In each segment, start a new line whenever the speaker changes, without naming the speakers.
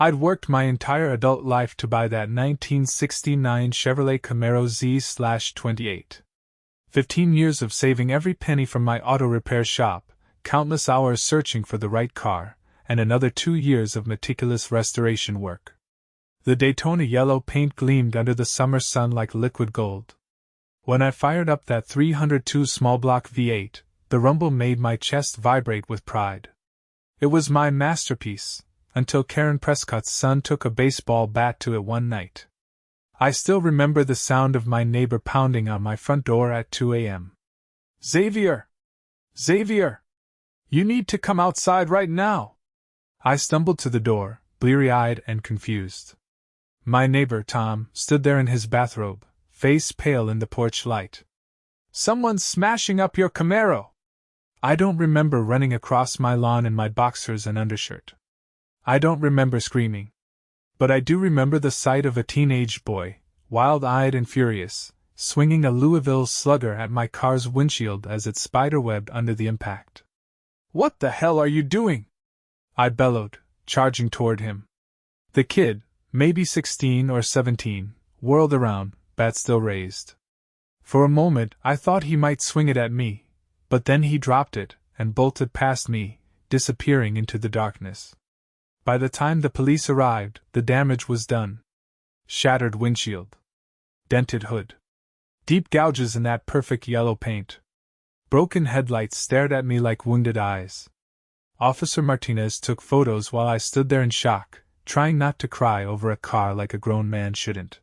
I'd worked my entire adult life to buy that 1969 Chevrolet Camaro Z/28. 15 years of saving every penny from my auto repair shop, countless hours searching for the right car, and another 2 years of meticulous restoration work. The Daytona yellow paint gleamed under the summer sun like liquid gold. When I fired up that 302 small block V8, the rumble made my chest vibrate with pride. It was my masterpiece, until Karen Prescott's son took a baseball bat to it one night. I still remember the sound of my neighbor pounding on my front door at 2 a.m. "Xavier! Xavier! You need to come outside right now!" I stumbled to the door, bleary-eyed and confused. My neighbor, Tom, stood there in his bathrobe, face pale in the porch light. "Someone's smashing up your Camaro!" I don't remember running across my lawn in my boxers and undershirt. I don't remember screaming. But I do remember the sight of a teenage boy, wild-eyed and furious, swinging a Louisville Slugger at my car's windshield as it spiderwebbed under the impact. "What the hell are you doing?" I bellowed, charging toward him. The kid, maybe 16 or 17, whirled around, bat still raised. For a moment I thought he might swing it at me, but then he dropped it and bolted past me, disappearing into the darkness. By the time the police arrived, the damage was done. Shattered windshield. Dented hood. Deep gouges in that perfect yellow paint. Broken headlights stared at me like wounded eyes. Officer Martinez took photos while I stood there in shock, trying not to cry over a car like a grown man shouldn't.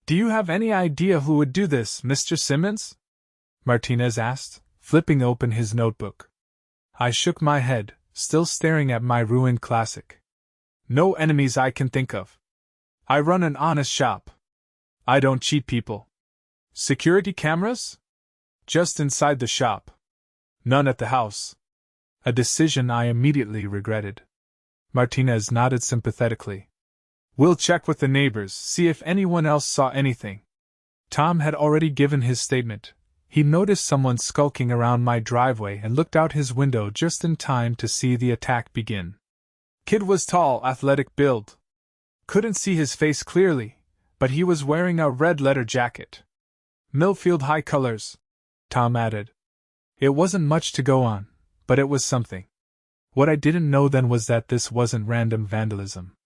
"Do you have any idea who would do this, Mr. Simmons?" Martinez asked, flipping open his notebook. I shook my head, still staring at my ruined classic. "No enemies I can think of. I run an honest shop. I don't cheat people." "Security cameras?" "Just inside the shop. None at the house." A decision I immediately regretted. Martinez nodded sympathetically. "We'll check with the neighbors, see if anyone else saw anything." Tom had already given his statement. He noticed someone skulking around my driveway and looked out his window just in time to see the attack begin. Kid was tall, athletic build. Couldn't see his face clearly, but he was wearing a red leather jacket. "Millfield High colors," Tom added. It wasn't much to go on, but it was something. What I didn't know then was that this wasn't random vandalism.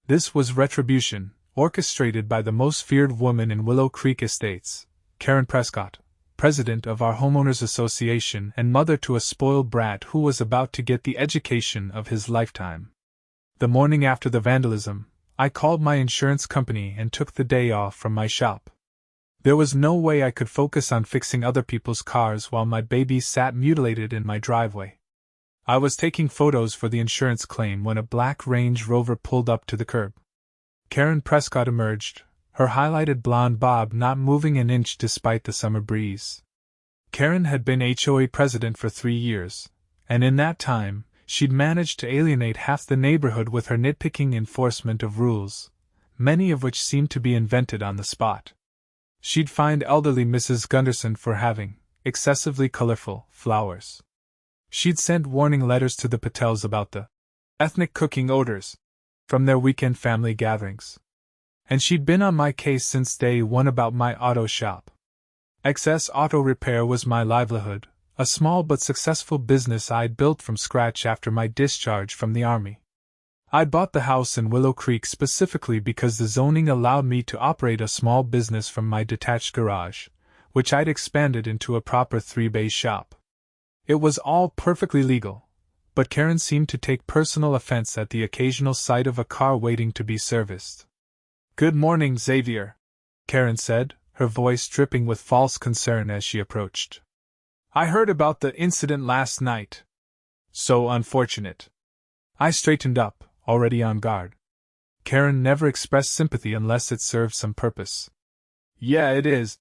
This was retribution, orchestrated by the most feared woman in Willow Creek Estates, Karen Prescott, president of our homeowners association and mother to a spoiled brat who was about to get the education of his lifetime. The morning after the vandalism, I called my insurance company and took the day off from my shop. There was no way I could focus on fixing other people's cars while my baby sat mutilated in my driveway. I was taking photos for the insurance claim when a black Range Rover pulled up to the curb. Karen Prescott emerged, her highlighted blonde bob not moving an inch despite the summer breeze. Karen had been HOA president for 3 years, and in that time, she'd managed to alienate half the neighborhood with her nitpicking enforcement of rules, many of which seemed to be invented on the spot. She'd fined elderly Mrs. Gunderson for having excessively colorful flowers. She'd sent warning letters to the Patels about the ethnic cooking odors from their weekend family gatherings. And she'd been on my case since day one about my auto shop. XS Auto Repair was my livelihood, a small but successful business I'd built from scratch after my discharge from the Army. I'd bought the house in Willow Creek specifically because the zoning allowed me to operate a small business from my detached garage, which I'd expanded into a proper 3-bay shop. It was all perfectly legal, but Karen seemed to take personal offense at the occasional sight of a car waiting to be serviced. "Good morning, Xavier," Karen said, her voice dripping with false concern as she approached. "I heard about the incident last night. So unfortunate." I straightened up, already on guard. Karen never expressed sympathy unless it served some purpose. "Yeah, it is,"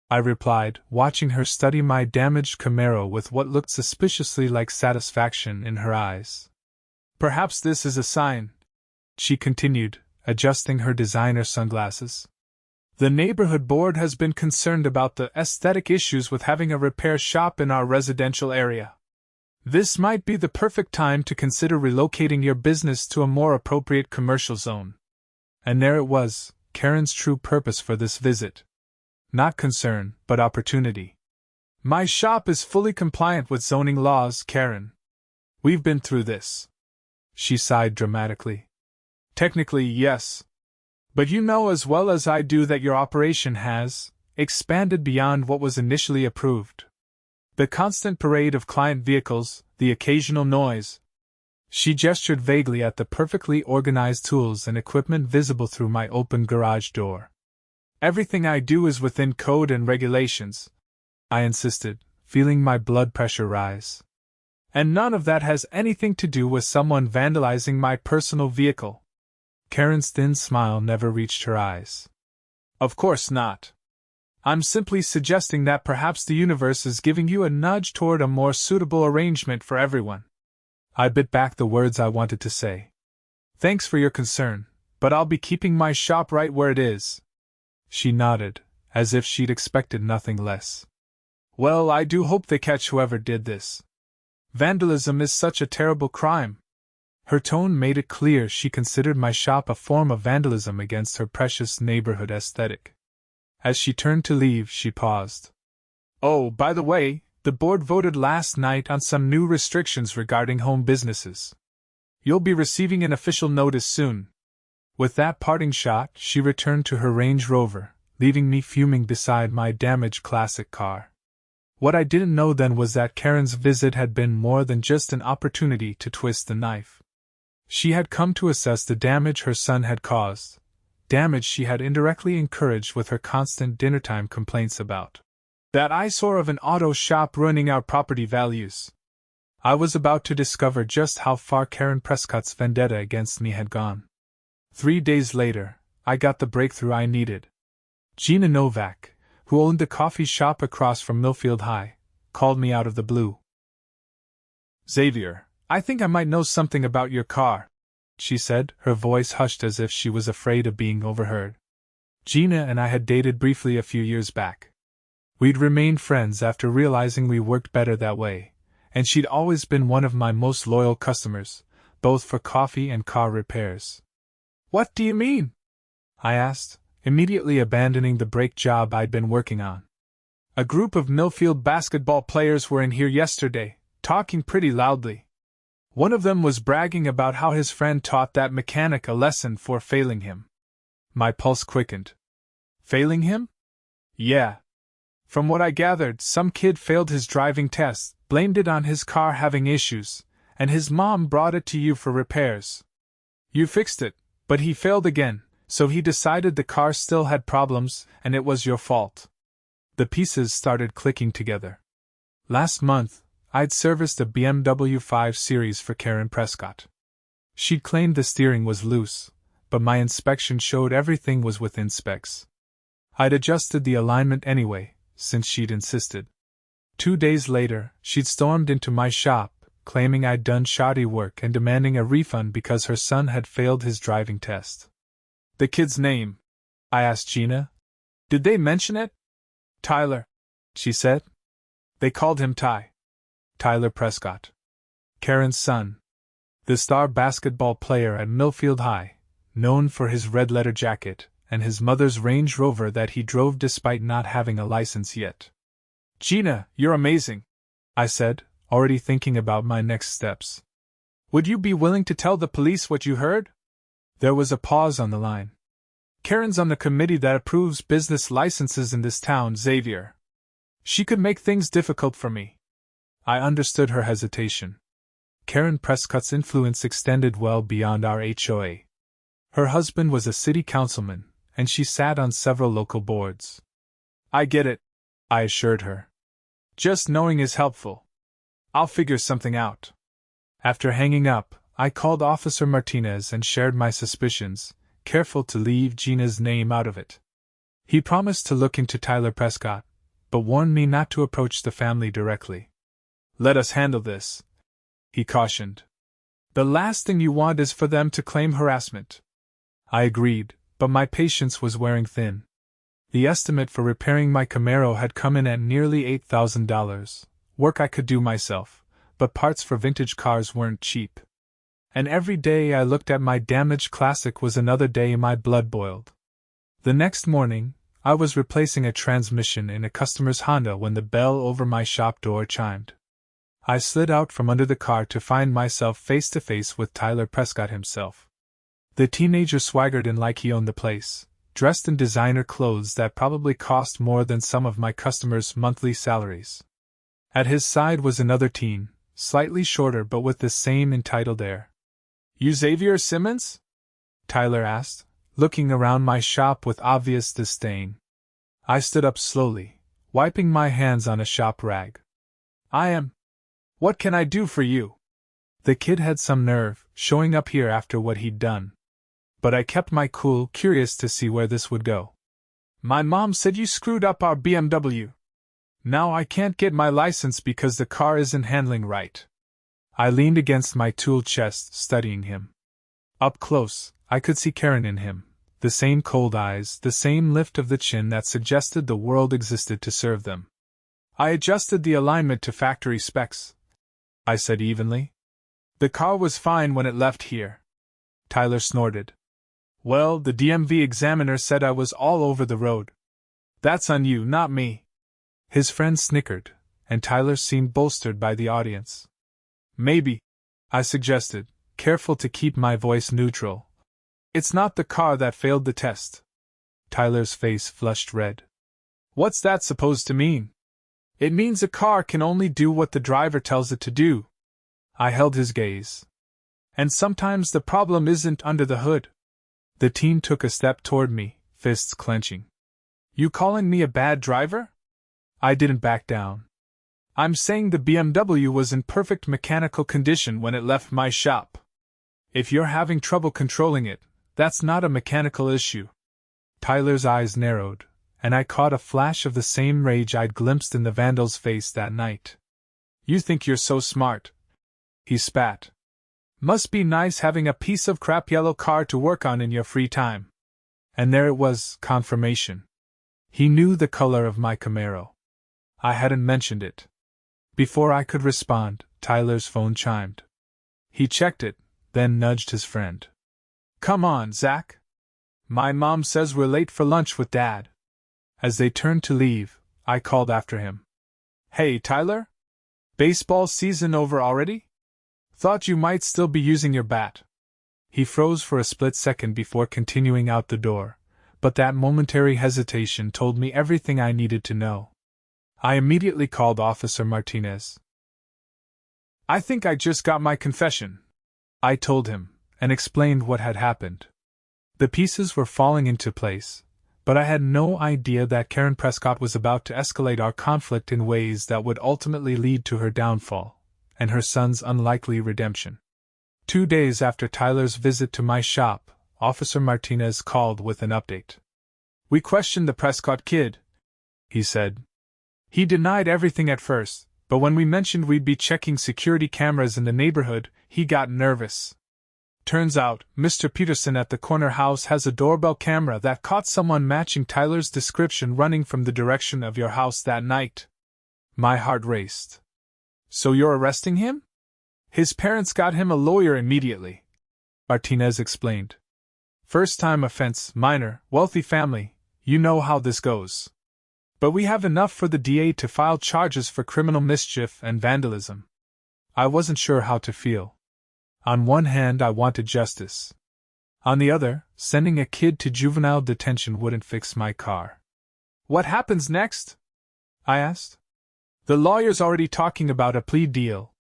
I replied, watching her study my damaged Camaro with what looked suspiciously like satisfaction in her eyes. "Perhaps this is a sign," she continued, adjusting her designer sunglasses. "The neighborhood board has been concerned about the aesthetic issues with having a repair shop in our residential area. This might be the perfect time to consider relocating your business to a more appropriate commercial zone. And there it was, Karen's true purpose for this visit. Not concern, but opportunity. My shop is fully compliant with zoning laws, Karen. We've been through this. She sighed dramatically. Technically, yes. But you know as well as I do that your operation has expanded beyond what was initially approved. The constant parade of client vehicles, the occasional noise. She gestured vaguely at the perfectly organized tools and equipment visible through my open garage door. Everything I do is within code and regulations, I insisted, feeling my blood pressure rise. And none of that has anything to do with someone vandalizing my personal vehicle. Karen's thin smile never reached her eyes. Of course not. I'm simply suggesting that perhaps the universe is giving you a nudge toward a more suitable arrangement for everyone. I bit back the words I wanted to say. Thanks for your concern, but I'll be keeping my shop right where it is. She nodded, as if she'd expected nothing less. Well, I do hope they catch whoever did this. Vandalism is such a terrible crime. Her tone made it clear she considered my shop a form of vandalism against her precious neighborhood aesthetic. As she turned to leave, she paused. Oh, by the way, the board voted last night on some new restrictions regarding home businesses. You'll be receiving an official notice soon. With that parting shot, she returned to her Range Rover, leaving me fuming beside my damaged classic car. What I didn't know then was that Karen's visit had been more than just an opportunity to twist the knife. She had come to assess the damage her son had caused, damage she had indirectly encouraged with her constant dinnertime complaints about that eyesore of an auto shop ruining our property values. I was about to discover just how far Karen Prescott's vendetta against me had gone. 3 days later, I got the breakthrough I needed. Gina Novak, who owned the coffee shop across from Millfield High, called me out of the blue. Xavier, I think I might know something about your car, she said, her voice hushed as if she was afraid of being overheard. Gina and I had dated briefly a few years back. We'd remained friends after realizing we worked better that way, and she'd always been one of my most loyal customers, both for coffee and car repairs. What do you mean? I asked, immediately abandoning the brake job I'd been working on. A group of Millfield basketball players were in here yesterday, talking pretty loudly. One of them was bragging about how his friend taught that mechanic a lesson for failing him. My pulse quickened. Failing him? Yeah. From what I gathered, some kid failed his driving test, blamed it on his car having issues, and his mom brought it to you for repairs. You fixed it, but he failed again, so he decided the car still had problems and it was your fault. The pieces started clicking together. Last month, I'd serviced a BMW 5 Series for Karen Prescott. She'd claimed the steering was loose, but my inspection showed everything was within specs. I'd adjusted the alignment anyway, since she'd insisted. 2 days later, she'd stormed into my shop, claiming I'd done shoddy work and demanding a refund because her son had failed his driving test. The kid's name? I asked Gina. Did they mention it? Tyler, she said. They called him Ty. Tyler Prescott. Karen's son. The star basketball player at Millfield High, known for his red-letter jacket, and his mother's Range Rover that he drove despite not having a license yet. Gina, you're amazing, I said, already thinking about my next steps. Would you be willing to tell the police what you heard? There was a pause on the line. Karen's on the committee that approves business licenses in this town, Xavier. She could make things difficult for me. I understood her hesitation. Karen Prescott's influence extended well beyond our HOA. Her husband was a city councilman, and she sat on several local boards. I get it, I assured her. Just knowing is helpful. I'll figure something out. After hanging up, I called Officer Martinez and shared my suspicions, careful to leave Gina's name out of it. He promised to look into Tyler Prescott, but warned me not to approach the family directly. Let us handle this, he cautioned. The last thing you want is for them to claim harassment. I agreed, but my patience was wearing thin. The estimate for repairing my Camaro had come in at nearly $8,000, work I could do myself, but parts for vintage cars weren't cheap. And every day I looked at my damaged classic was another day my blood boiled. The next morning, I was replacing a transmission in a customer's Honda when the bell over my shop door chimed. I slid out from under the car to find myself face to face with Tyler Prescott himself. The teenager swaggered in like he owned the place, dressed in designer clothes that probably cost more than some of my customers' monthly salaries. At his side was another teen, slightly shorter but with the same entitled air. "You Xavier Simmons?" Tyler asked, looking around my shop with obvious disdain. I stood up slowly, wiping my hands on a shop rag. "I am. What can I do for you?" The kid had some nerve, showing up here after what he'd done. But I kept my cool, curious to see where this would go. "My mom said you screwed up our BMW. Now I can't get my license because the car isn't handling right." I leaned against my tool chest, studying him. Up close, I could see Karen in him, the same cold eyes, the same lift of the chin that suggested the world existed to serve them. "I adjusted the alignment to factory specs," I said evenly. "The car was fine when it left here." Tyler snorted. "Well, the DMV examiner said I was all over the road." "That's on you, not me." His friend snickered, and Tyler seemed bolstered by the audience. "Maybe," I suggested, careful to keep my voice neutral. "It's not the car that failed the test." Tyler's face flushed red. "What's that supposed to mean?" "It means a car can only do what the driver tells it to do." I held his gaze. "And sometimes the problem isn't under the hood." The teen took a step toward me, fists clenching. "You calling me a bad driver?" I didn't back down. "I'm saying the BMW was in perfect mechanical condition when it left my shop. If you're having trouble controlling it, that's not a mechanical issue." Tyler's eyes narrowed, and I caught a flash of the same rage I'd glimpsed in the vandal's face that night. "You think you're so smart," he spat. "Must be nice having a piece of crap yellow car to work on in your free time." And there it was, confirmation. He knew the color of my Camaro. I hadn't mentioned it. Before I could respond, Tyler's phone chimed. He checked it, then nudged his friend. "Come on, Zach. My mom says we're late for lunch with Dad." As they turned to leave, I called after him. "Hey, Tyler? Baseball season over already? Thought you might still be using your bat." He froze for a split second before continuing out the door, but that momentary hesitation told me everything I needed to know. I immediately called Officer Martinez. "I think I just got my confession," I told him, and explained what had happened. The pieces were falling into place, but I had no idea that Karen Prescott was about to escalate our conflict in ways that would ultimately lead to her downfall, and her son's unlikely redemption. 2 days after Tyler's visit to my shop, Officer Martinez called with an update. "We questioned the Prescott kid," he said. "He denied everything at first, but when we mentioned we'd be checking security cameras in the neighborhood, he got nervous. Turns out, Mr. Peterson at the corner house has a doorbell camera that caught someone matching Tyler's description running from the direction of your house that night." My heart raced. "So you're arresting him?" "His parents got him a lawyer immediately," Martinez explained. "First-time offense, minor, wealthy family, you know how this goes. But we have enough for the DA to file charges for criminal mischief and vandalism." I wasn't sure how to feel. On one hand, I wanted justice. On the other, sending a kid to juvenile detention wouldn't fix my car. "What happens next?" I asked. "The lawyer's already talking about a plea deal.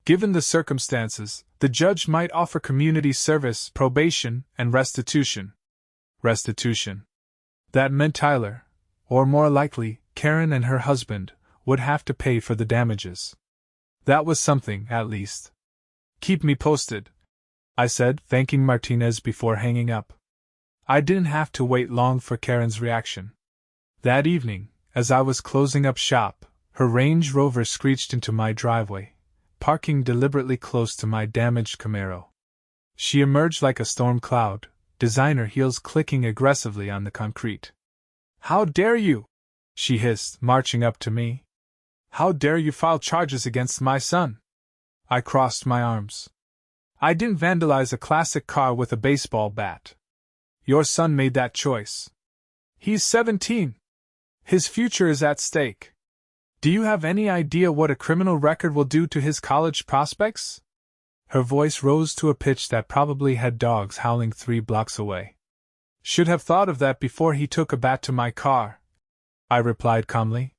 Given the circumstances, the judge might offer community service, probation, and restitution." Restitution. That meant Tyler, or more likely, Karen and her husband, would have to pay for the damages. That was something, at least. "Keep me posted," I said, thanking Martinez before hanging up. I didn't have to wait long for Karen's reaction. That evening, as I was closing up shop, her Range Rover screeched into my driveway, parking deliberately close to my damaged Camaro. She emerged like a storm cloud, designer heels clicking aggressively on the concrete. "How dare you?" she hissed, marching up to me. "How dare you file charges against my son?" I crossed my arms. I didn't vandalize a classic car with a baseball bat. Your son made that choice. He's 17. His future is at stake. Do you have any idea what a criminal record will do to his college prospects? Her voice rose to a pitch that probably had dogs howling 3 blocks away. Should have thought of that before he took a bat to my car, I replied calmly.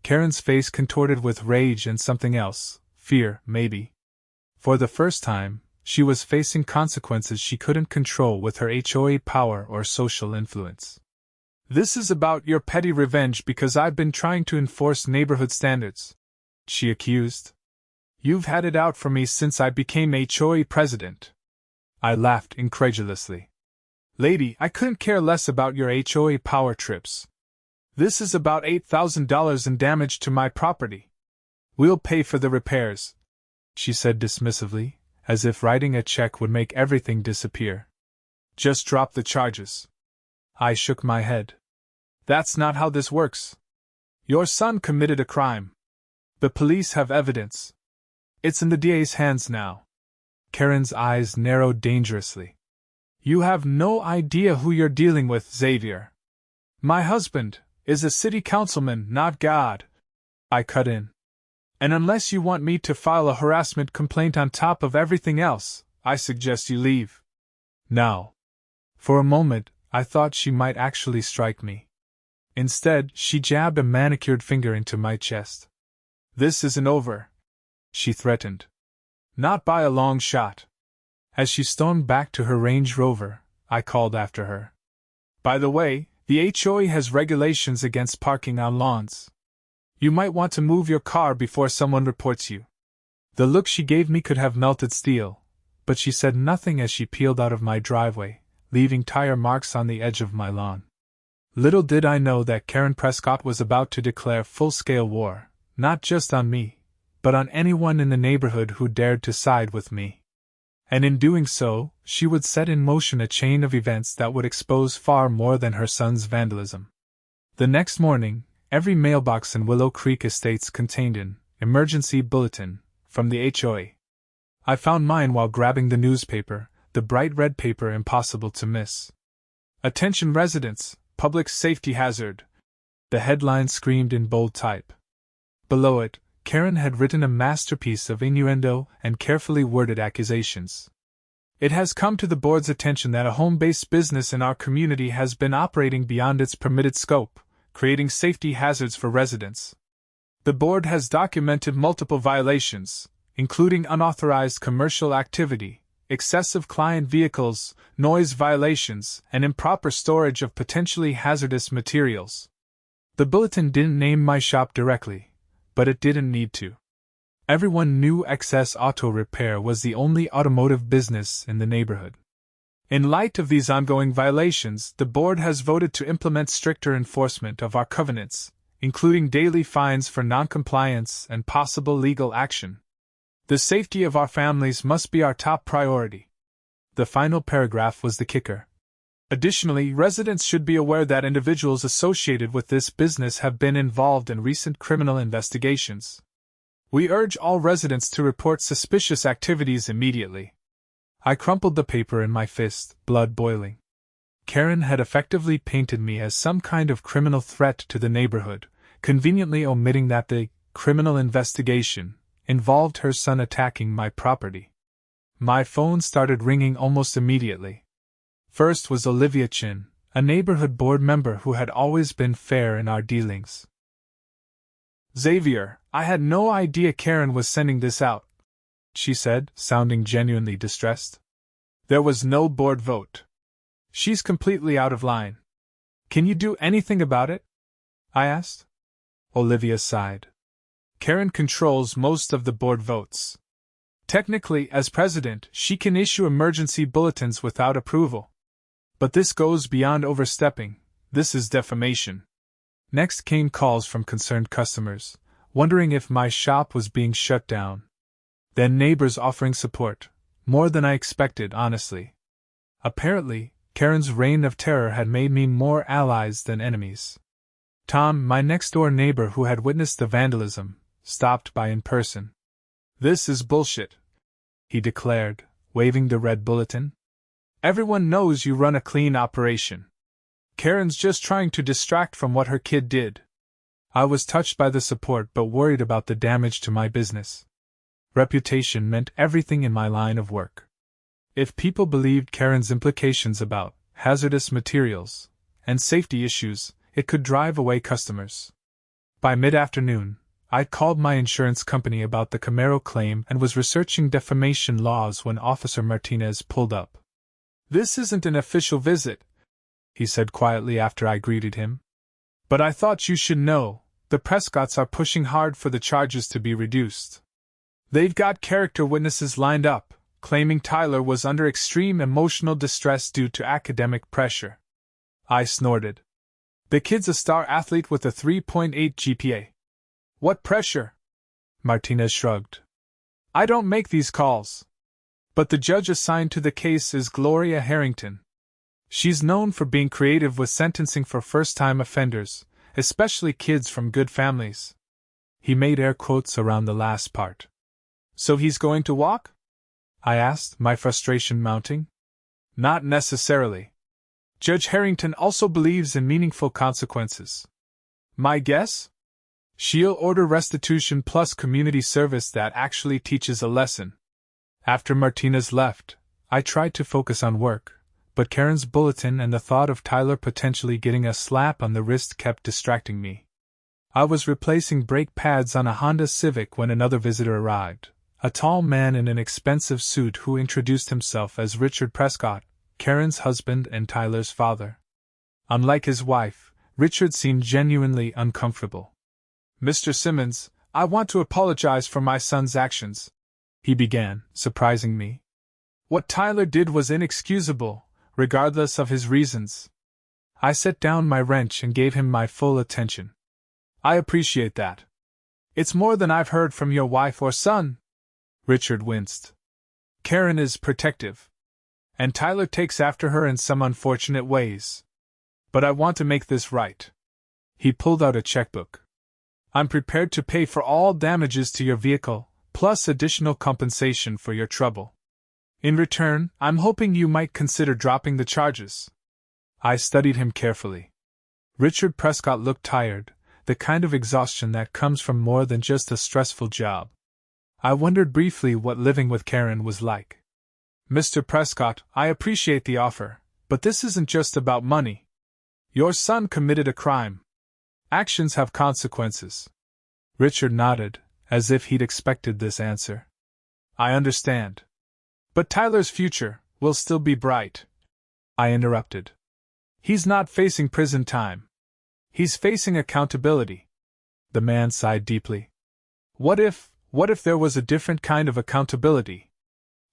Karen's face contorted with rage and something else, fear, maybe. For the first time, she was facing consequences she couldn't control with her HOA power or social influence. This is about your petty revenge because I've been trying to enforce neighborhood standards, she accused. You've had it out for me since I became HOA president. I laughed incredulously. Lady, I couldn't care less about your HOA power trips. This is about $8,000 in damage to my property. We'll pay for the repairs, she said dismissively, as if writing a check would make everything disappear. Just drop the charges. I shook my head. That's not how this works. Your son committed a crime. The police have evidence. It's in the DA's hands now. Karen's eyes narrowed dangerously. You have no idea who you're dealing with, Xavier. My husband is a city councilman, not God, I cut in. And unless you want me to file a harassment complaint on top of everything else, I suggest you leave. Now. For a moment, I thought she might actually strike me. Instead, she jabbed a manicured finger into my chest. This isn't over, she threatened. Not by a long shot. As she stormed back to her Range Rover, I called after her. By the way, the HOA has regulations against parking on lawns. You might want to move your car before someone reports you. The look she gave me could have melted steel, but she said nothing as she peeled out of my driveway, leaving tire marks on the edge of my lawn. Little did I know that Karen Prescott was about to declare full-scale war, not just on me, but on anyone in the neighborhood who dared to side with me. And in doing so, she would set in motion a chain of events that would expose far more than her son's vandalism. The next morning, every mailbox in Willow Creek Estates contained an emergency bulletin from the HOA. I found mine while grabbing the newspaper, the bright red paper impossible to miss. Attention residents, public safety hazard, the headline screamed in bold type. Below it, Karen had written a masterpiece of innuendo and carefully worded accusations. It has come to the board's attention that a home-based business in our community has been operating beyond its permitted scope, creating safety hazards for residents. The board has documented multiple violations, including unauthorized commercial activity, excessive client vehicles, noise violations, and improper storage of potentially hazardous materials. The bulletin didn't name my shop directly, but it didn't need to. Everyone knew XS Auto Repair was the only automotive business in the neighborhood. In light of these ongoing violations, the board has voted to implement stricter enforcement of our covenants, including daily fines for noncompliance and possible legal action. The safety of our families must be our top priority. The final paragraph was the kicker. Additionally, residents should be aware that individuals associated with this business have been involved in recent criminal investigations. We urge all residents to report suspicious activities immediately. I crumpled the paper in my fist, blood boiling. Karen had effectively painted me as some kind of criminal threat to the neighborhood, conveniently omitting that the criminal investigation involved her son attacking my property. My phone started ringing almost immediately. First was Olivia Chin, a neighborhood board member who had always been fair in our dealings. Xavier, I had no idea Karen was sending this out, she said, sounding genuinely distressed. There was no board vote. She's completely out of line. Can you do anything about it? I asked. Olivia sighed. Karen controls most of the board votes. Technically, as president, she can issue emergency bulletins without approval. But this goes beyond overstepping. This is defamation. Next came calls from concerned customers, wondering if my shop was being shut down. Then neighbors offering support, more than I expected, honestly. Apparently, Karen's reign of terror had made me more allies than enemies. Tom, my next-door neighbor who had witnessed the vandalism, stopped by in person. "This is bullshit," he declared, waving the red bulletin. "Everyone knows you run a clean operation. Karen's just trying to distract from what her kid did." I was touched by the support but worried about the damage to my business. Reputation meant everything in my line of work. If people believed Karen's implications about hazardous materials and safety issues, it could drive away customers. By mid-afternoon, I'd called my insurance company about the Camaro claim and was researching defamation laws when Officer Martinez pulled up. "This isn't an official visit," he said quietly after I greeted him. "But I thought you should know, the Prescotts are pushing hard for the charges to be reduced. They've got character witnesses lined up, claiming Tyler was under extreme emotional distress due to academic pressure." I snorted. "The kid's a star athlete with a 3.8 GPA. What pressure?" Martinez shrugged. "I don't make these calls. But the judge assigned to the case is Gloria Harrington. She's known for being creative with sentencing for first-time offenders, especially kids from good families." He made air quotes around the last part. "So he's going to walk?" I asked, my frustration mounting. "Not necessarily. Judge Harrington also believes in meaningful consequences. My guess? She'll order restitution plus community service that actually teaches a lesson." After Martinez left, I tried to focus on work, but Karen's bulletin and the thought of Tyler potentially getting a slap on the wrist kept distracting me. I was replacing brake pads on a Honda Civic when another visitor arrived, a tall man in an expensive suit who introduced himself as Richard Prescott, Karen's husband and Tyler's father. Unlike his wife, Richard seemed genuinely uncomfortable. "Mr. Simmons, I want to apologize for my son's actions," he began, surprising me. "What Tyler did was inexcusable, regardless of his reasons." I set down my wrench and gave him my full attention. "I appreciate that. It's more than I've heard from your wife or son." Richard winced. "Karen is protective. And Tyler takes after her in some unfortunate ways. But I want to make this right." He pulled out a checkbook. "I'm prepared to pay for all damages to your vehicle, plus additional compensation for your trouble. In return, I'm hoping you might consider dropping the charges." I studied him carefully. Richard Prescott looked tired, the kind of exhaustion that comes from more than just a stressful job. I wondered briefly what living with Karen was like. "Mr. Prescott, I appreciate the offer, but this isn't just about money. Your son committed a crime. Actions have consequences." Richard nodded, as if he'd expected this answer. "I understand. But Tyler's future will still be bright," I interrupted. "He's not facing prison time. He's facing accountability." The man sighed deeply. What if there was a different kind of accountability?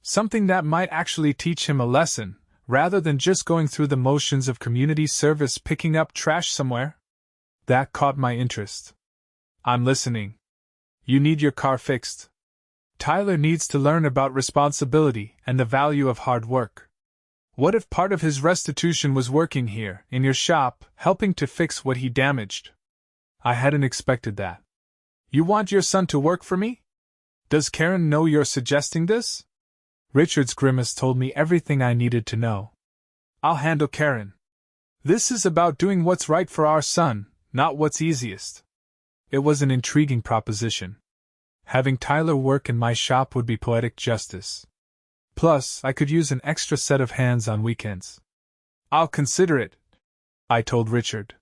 Something that might actually teach him a lesson, rather than just going through the motions of community service picking up trash somewhere? That caught my interest. "I'm listening. You need your car fixed. Tyler needs to learn about responsibility and the value of hard work. What if part of his restitution was working here, in your shop, helping to fix what he damaged?" I hadn't expected that. "You want your son to work for me? Does Karen know you're suggesting this?" Richard's grimace told me everything I needed to know. "I'll handle Karen. This is about doing what's right for our son, not what's easiest." It was an intriguing proposition. Having Tyler work in my shop would be poetic justice. Plus, I could use an extra set of hands on weekends. "I'll consider it," I told Richard.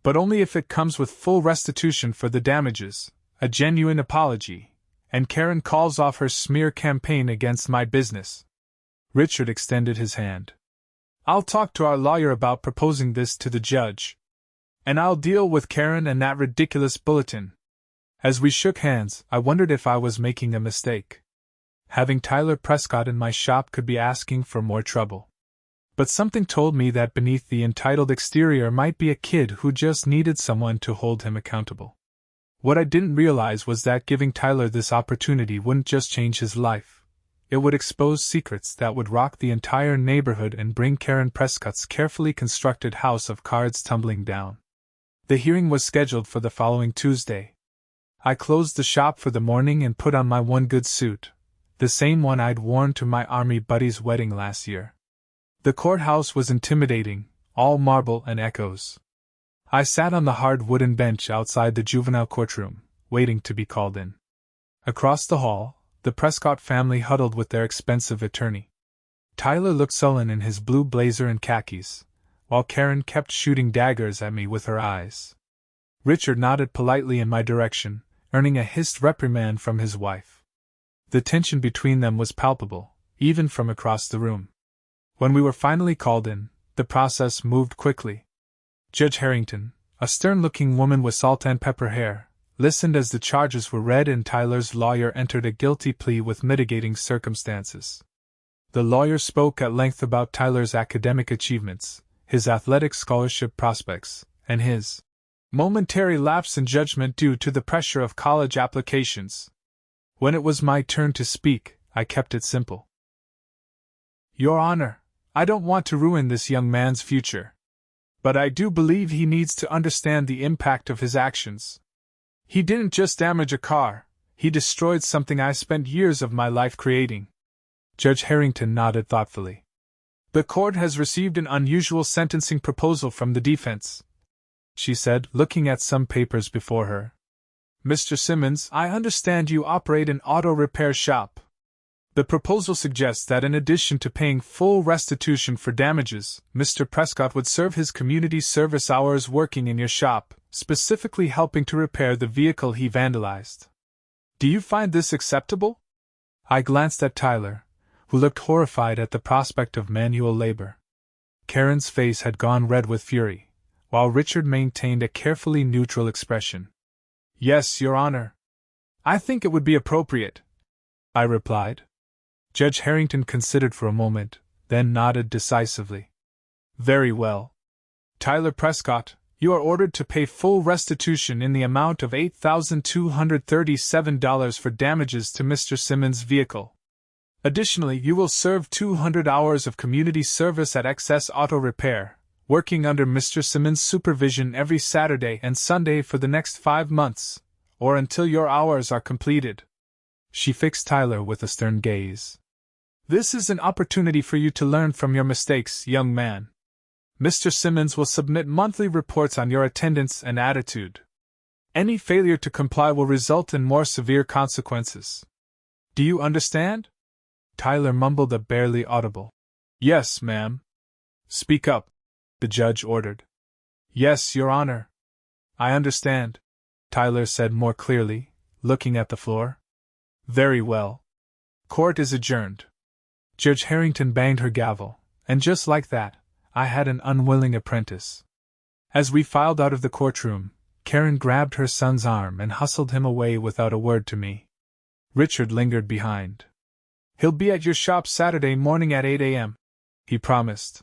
"But only if it comes with full restitution for the damages, a genuine apology, and Karen calls off her smear campaign against my business." Richard extended his hand. "I'll talk to our lawyer about proposing this to the judge. And I'll deal with Karen and that ridiculous bulletin." As we shook hands, I wondered if I was making a mistake. Having Tyler Prescott in my shop could be asking for more trouble. But something told me that beneath the entitled exterior might be a kid who just needed someone to hold him accountable. What I didn't realize was that giving Tyler this opportunity wouldn't just change his life. It would expose secrets that would rock the entire neighborhood and bring Karen Prescott's carefully constructed house of cards tumbling down. The hearing was scheduled for the following Tuesday. I closed the shop for the morning and put on my one good suit, the same one I'd worn to my army buddy's wedding last year. The courthouse was intimidating, all marble and echoes. I sat on the hard wooden bench outside the juvenile courtroom, waiting to be called in. Across the hall, the Prescott family huddled with their expensive attorney. Tyler looked sullen in his blue blazer and khakis, while Karen kept shooting daggers at me with her eyes. Richard nodded politely in my direction, earning a hissed reprimand from his wife. The tension between them was palpable, even from across the room. When we were finally called in, the process moved quickly. Judge Harrington, a stern-looking woman with salt and pepper hair, listened as the charges were read and Tyler's lawyer entered a guilty plea with mitigating circumstances. The lawyer spoke at length about Tyler's academic achievements, his athletic scholarship prospects, and his momentary lapse in judgment due to the pressure of college applications. When it was my turn to speak, I kept it simple. Your Honor, I don't want to ruin this young man's future. But I do believe he needs to understand the impact of his actions. He didn't just damage a car, he destroyed something I spent years of my life creating. Judge Harrington nodded thoughtfully. The court has received an unusual sentencing proposal from the defense, she said, looking at some papers before her. Mr. Simmons, I understand you operate an auto repair shop. The proposal suggests that in addition to paying full restitution for damages, Mr. Prescott would serve his community service hours working in your shop, specifically helping to repair the vehicle he vandalized. Do you find this acceptable? I glanced at Tyler, who looked horrified at the prospect of manual labor. Karen's face had gone red with fury, while Richard maintained a carefully neutral expression. Yes, Your Honor. I think it would be appropriate, I replied. Judge Harrington considered for a moment, then nodded decisively. Very well. Tyler Prescott, you are ordered to pay full restitution in the amount of $8,237 for damages to Mr. Simmons' vehicle. Additionally, you will serve 200 hours of community service at XS Auto Repair, working under Mr. Simmons' supervision every Saturday and Sunday for the next 5 months, or until your hours are completed. She fixed Tyler with a stern gaze. This is an opportunity for you to learn from your mistakes, young man. Mr. Simmons will submit monthly reports on your attendance and attitude. Any failure to comply will result in more severe consequences. Do you understand? Tyler mumbled a barely audible, Yes, ma'am. Speak up, the judge ordered. Yes, Your Honor. I understand, Tyler said more clearly, looking at the floor. Very well. Court is adjourned. Judge Harrington banged her gavel, and just like that, I had an unwilling apprentice. As we filed out of the courtroom, Karen grabbed her son's arm and hustled him away without a word to me. Richard lingered behind. He'll be at your shop Saturday morning at 8 a.m., he promised.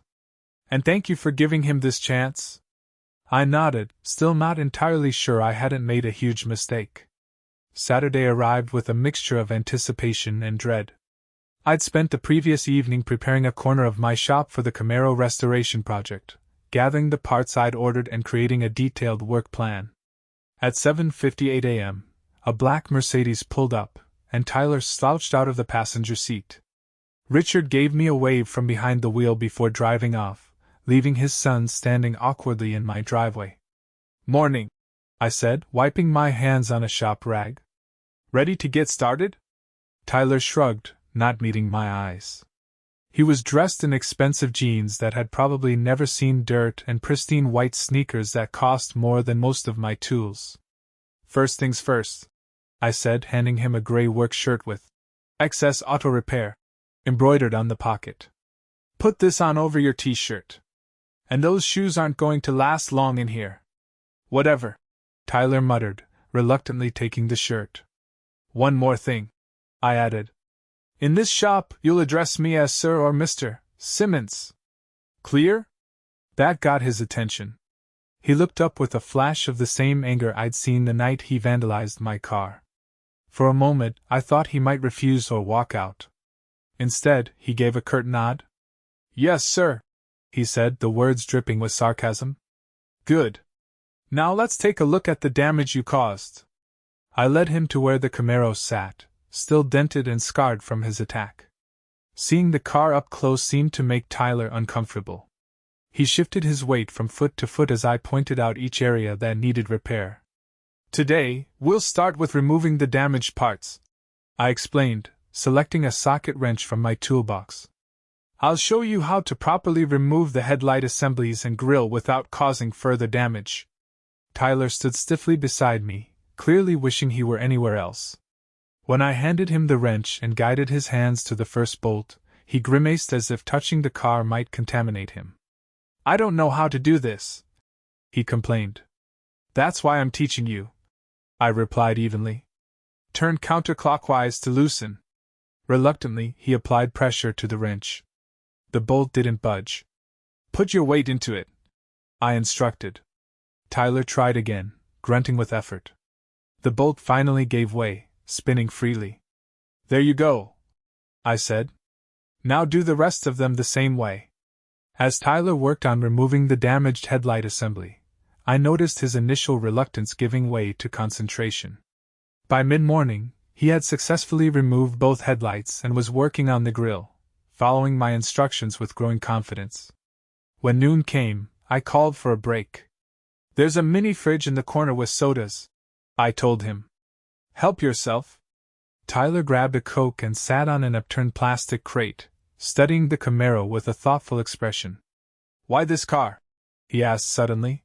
And thank you for giving him this chance. I nodded, still not entirely sure I hadn't made a huge mistake. Saturday arrived with a mixture of anticipation and dread. I'd spent the previous evening preparing a corner of my shop for the Camaro restoration project, gathering the parts I'd ordered and creating a detailed work plan. At 7:58 a.m., a black Mercedes pulled up, and Tyler slouched out of the passenger seat. Richard gave me a wave from behind the wheel before driving off, leaving his son standing awkwardly in my driveway. Morning, I said, wiping my hands on a shop rag. Ready to get started? Tyler shrugged, not meeting my eyes. He was dressed in expensive jeans that had probably never seen dirt and pristine white sneakers that cost more than most of my tools. First things first, I said, handing him a gray work shirt with XS Auto Repair embroidered on the pocket. Put this on over your t-shirt. And those shoes aren't going to last long in here. Whatever, Tyler muttered, reluctantly taking the shirt. One more thing, I added. In this shop, you'll address me as Sir or Mr. Simmons. Clear? That got his attention. He looked up with a flash of the same anger I'd seen the night he vandalized my car. For a moment, I thought he might refuse or walk out. Instead, he gave a curt nod. Yes, sir, he said, the words dripping with sarcasm. Good. Now let's take a look at the damage you caused. I led him to where the Camaro sat, still dented and scarred from his attack. Seeing the car up close seemed to make Tyler uncomfortable. He shifted his weight from foot to foot as I pointed out each area that needed repair. "Today, we'll start with removing the damaged parts," I explained, selecting a socket wrench from my toolbox. "I'll show you how to properly remove the headlight assemblies and grille without causing further damage." Tyler stood stiffly beside me, clearly wishing he were anywhere else. When I handed him the wrench and guided his hands to the first bolt, he grimaced as if touching the car might contaminate him. "I don't know how to do this," he complained. "That's why I'm teaching you," I replied evenly. "Turn counterclockwise to loosen." Reluctantly, he applied pressure to the wrench. The bolt didn't budge. "Put your weight into it," I instructed. Tyler tried again, grunting with effort. The bolt finally gave way, spinning freely. "There you go," I said. "Now do the rest of them the same way." As Tyler worked on removing the damaged headlight assembly, I noticed his initial reluctance giving way to concentration. By mid-morning, he had successfully removed both headlights and was working on the grille, following my instructions with growing confidence. When noon came, I called for a break. "There's a mini fridge in the corner with sodas," I told him. "Help yourself." Tyler grabbed a Coke and sat on an upturned plastic crate, studying the Camaro with a thoughtful expression. "Why this car?" he asked suddenly.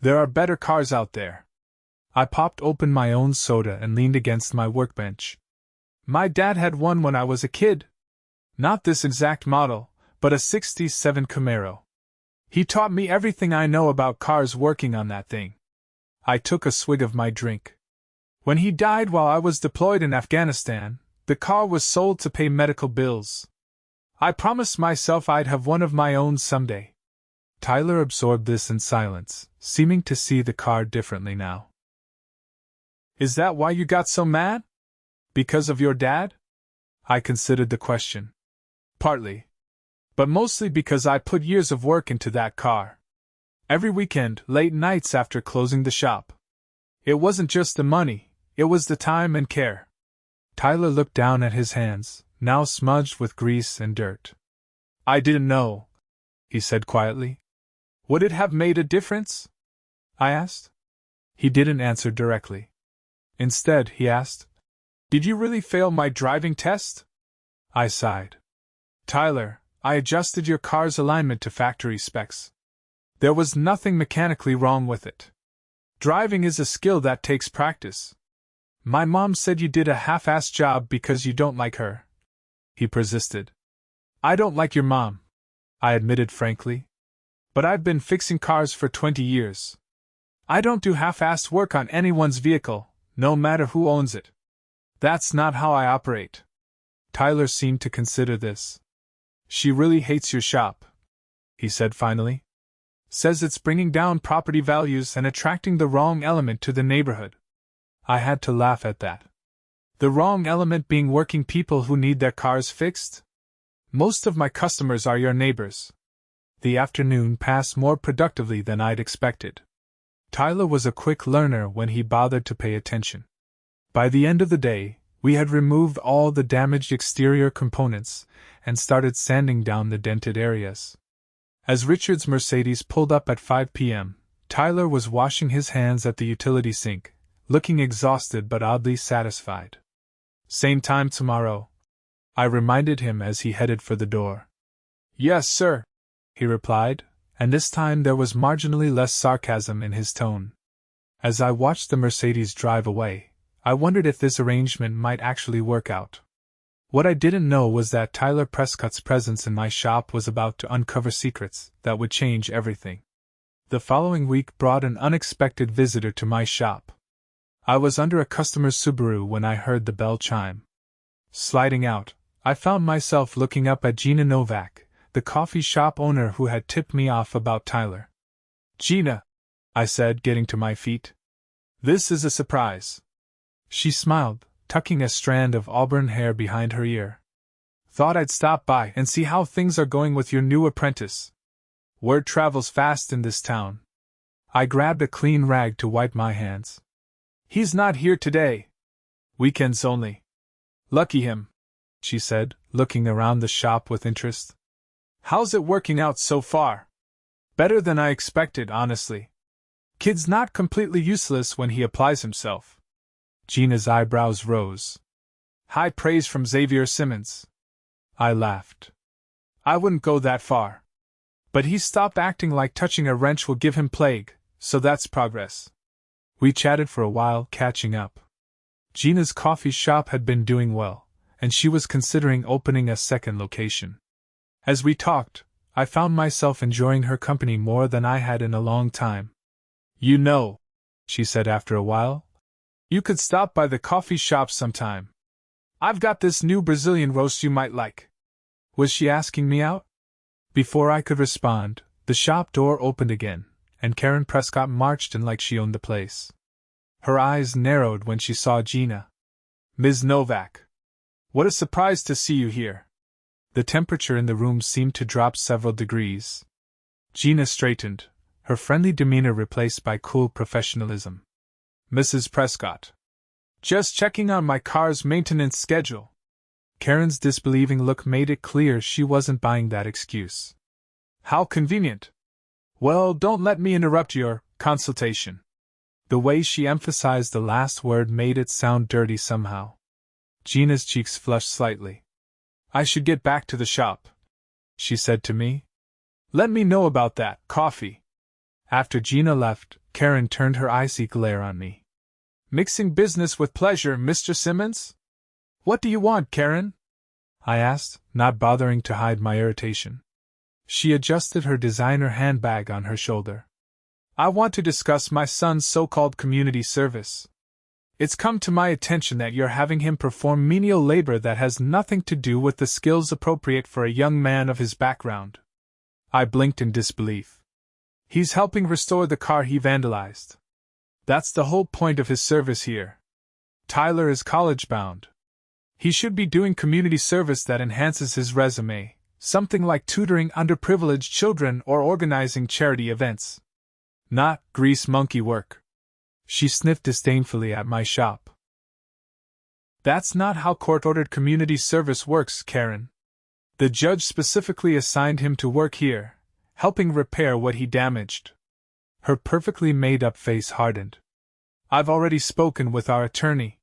"There are better cars out there." I popped open my own soda and leaned against my workbench. "My dad had one when I was a kid. Not this exact model, but a '67 Camaro. He taught me everything I know about cars working on that thing." I took a swig of my drink. "When he died while I was deployed in Afghanistan, the car was sold to pay medical bills. I promised myself I'd have one of my own someday." Tyler absorbed this in silence, seeming to see the car differently now. "Is that why you got so mad? Because of your dad?" I considered the question. "Partly. But mostly because I put years of work into that car. Every weekend, late nights after closing the shop. It wasn't just the money, it was the time and care." Tyler looked down at his hands, now smudged with grease and dirt. "I didn't know," he said quietly. "Would it have made a difference?" I asked. He didn't answer directly. Instead, he asked, "Did you really fail my driving test?" I sighed. "Tyler, I adjusted your car's alignment to factory specs. There was nothing mechanically wrong with it. Driving is a skill that takes practice. My mom said you did a half-assed job because you don't like her." He persisted. "I don't like your mom," I admitted frankly. "But I've been fixing cars for 20 years. I don't do half-assed work on anyone's vehicle, no matter who owns it. That's not how I operate." Tyler seemed to consider this. "She really hates your shop," he said finally. "Says it's bringing down property values and attracting the wrong element to the neighborhood." I had to laugh at that. The wrong element being working people who need their cars fixed? Most of my customers are your neighbors. The afternoon passed more productively than I'd expected. Tyler was a quick learner when he bothered to pay attention. By the end of the day, we had removed all the damaged exterior components and started sanding down the dented areas. As Richard's Mercedes pulled up at 5 p.m., Tyler was washing his hands at the utility sink, looking exhausted but oddly satisfied. "Same time tomorrow," I reminded him as he headed for the door. "Yes, sir," he replied, and this time there was marginally less sarcasm in his tone. As I watched the Mercedes drive away, I wondered if this arrangement might actually work out. What I didn't know was that Tyler Prescott's presence in my shop was about to uncover secrets that would change everything. The following week brought an unexpected visitor to my shop. I was under a customer's Subaru when I heard the bell chime. Sliding out, I found myself looking up at Gina Novak, the coffee shop owner who had tipped me off about Tyler. "Gina," I said, getting to my feet. "This is a surprise." She smiled, tucking a strand of auburn hair behind her ear. "Thought I'd stop by and see how things are going with your new apprentice. Word travels fast in this town." I grabbed a clean rag to wipe my hands. He's not here today. Weekends only. Lucky him, she said, looking around the shop with interest. How's it working out so far? Better than I expected, honestly. Kid's not completely useless when he applies himself. Gina's eyebrows rose. High praise from Xavier Simmons. I laughed. I wouldn't go that far. But he's stopped acting like touching a wrench will give him plague, so that's progress. We chatted for a while, catching up. Gina's coffee shop had been doing well, and she was considering opening a second location. As we talked, I found myself enjoying her company more than I had in a long time. You know, she said after a while, you could stop by the coffee shop sometime. I've got this new Brazilian roast you might like. Was she asking me out? Before I could respond, the shop door opened again, and Karen Prescott marched in like she owned the place. Her eyes narrowed when she saw Gina. Ms. Novak. What a surprise to see you here. The temperature in the room seemed to drop several degrees. Gina straightened, her friendly demeanor replaced by cool professionalism. Mrs. Prescott. Just checking on my car's maintenance schedule. Karen's disbelieving look made it clear she wasn't buying that excuse. How convenient. Well, don't let me interrupt your consultation. The way she emphasized the last word made it sound dirty somehow. Gina's cheeks flushed slightly. I should get back to the shop, she said to me. Let me know about that coffee. After Gina left, Karen turned her icy glare on me. Mixing business with pleasure, Mr. Simmons? What do you want, Karen? I asked, not bothering to hide my irritation. She adjusted her designer handbag on her shoulder. I want to discuss my son's so-called community service. It's come to my attention that you're having him perform menial labor that has nothing to do with the skills appropriate for a young man of his background. I blinked in disbelief. He's helping restore the car he vandalized. That's the whole point of his service here. Tyler is college-bound. He should be doing community service that enhances his resume, something like tutoring underprivileged children or organizing charity events. Not grease monkey work. She sniffed disdainfully at my shop. That's not how court-ordered community service works, Karen. The judge specifically assigned him to work here, helping repair what he damaged. Her perfectly made-up face hardened. I've already spoken with our attorney.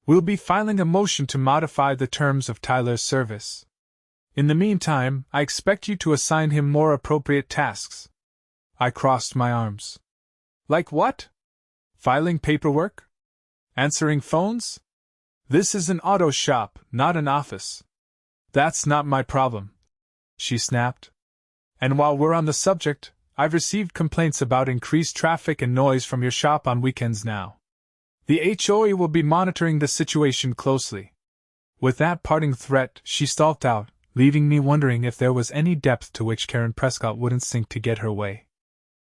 We'll be filing a motion to modify the terms of Tyler's service. In the meantime, I expect you to assign him more appropriate tasks. I crossed my arms. Like what? Filing paperwork? Answering phones? This is an auto shop, not an office. That's not my problem, she snapped. And while we're on the subject, I've received complaints about increased traffic and noise from your shop on weekends now. The HOA will be monitoring the situation closely. With that parting threat, she stalked out, leaving me wondering if there was any depth to which Karen Prescott wouldn't sink to get her way.